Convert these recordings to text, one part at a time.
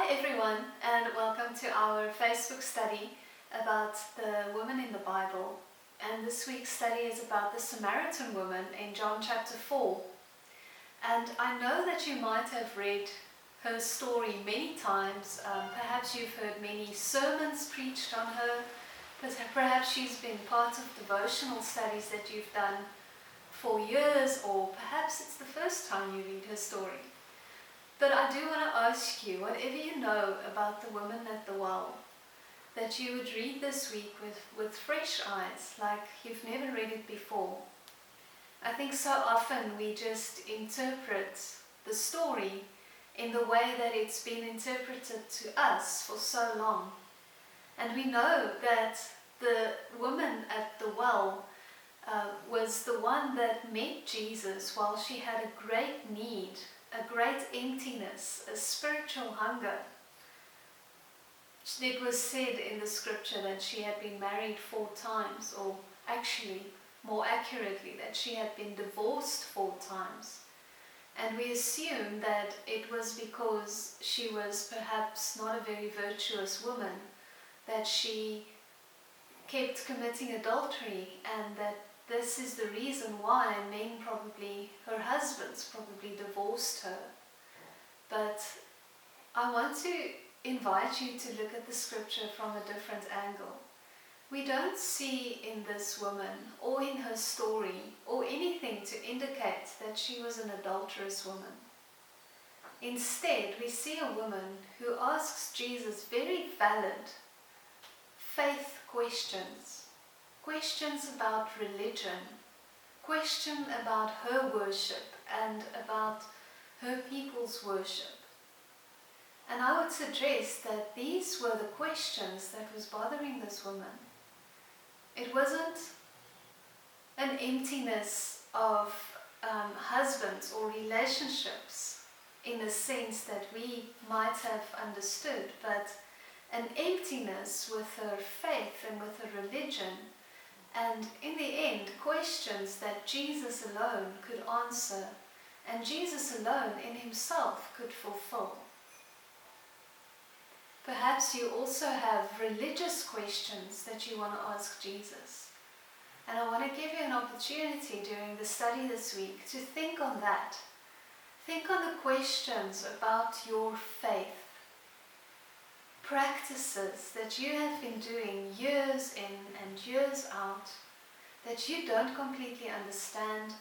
everyone, and welcome to our Facebook study about the woman in the Bible. And this week's study is about the Samaritan woman in John chapter 4. And I know that you might have read her story many times. Perhaps you've heard many sermons preached on her, but perhaps she's been part of devotional studies that you've done for years, or perhaps it's the first time you read her story. But I do want to ask you, whatever you know about the woman at the well, that you would read this week with fresh eyes, like you've never read it before. I think so often we just interpret the story in the way that it's been interpreted to us for so long. And we know that the woman at the well was the one that met Jesus while she had a great need, a great emptiness, a spiritual hunger. It was said in the scripture that she had been married 4 times, or actually, more accurately, that she had been divorced 4 times. And we assume that it was because she was perhaps not a very virtuous woman, that she kept committing adultery, and that this is the reason why men probably, her husbands probably divorced her. But I want to invite you to look at the scripture from a different angle. We don't see in this woman or in her story or anything to indicate that she was an adulterous woman. Instead, we see a woman who asks Jesus very valid faith questions. Questions about religion, question about her worship and about her people's worship. And I would suggest that these were the questions that was bothering this woman. It wasn't an emptiness of husbands or relationships in the sense that we might have understood, but an emptiness with her faith and with her religion. And in the end, questions that Jesus alone could answer and Jesus alone in himself could fulfill. Perhaps you also have religious questions that you want to ask Jesus. And I want to give you an opportunity during the study this week to think on that. Think on the questions about your faith. Practices that you have been doing years in and years out, that you don't completely understand,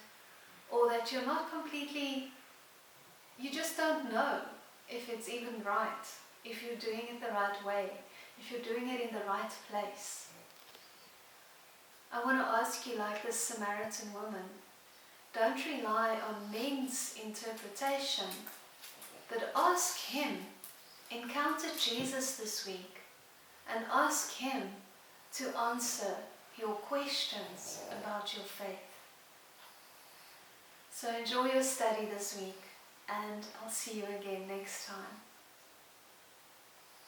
or that you're not completely, you just don't know if it's even right, if you're doing it the right way, if you're doing it in the right place. I want to ask you, like this Samaritan woman, don't rely on men's interpretation, but ask him. Encounter Jesus this week and ask him to answer your questions about your faith. So enjoy your study this week, and I'll see you again next time.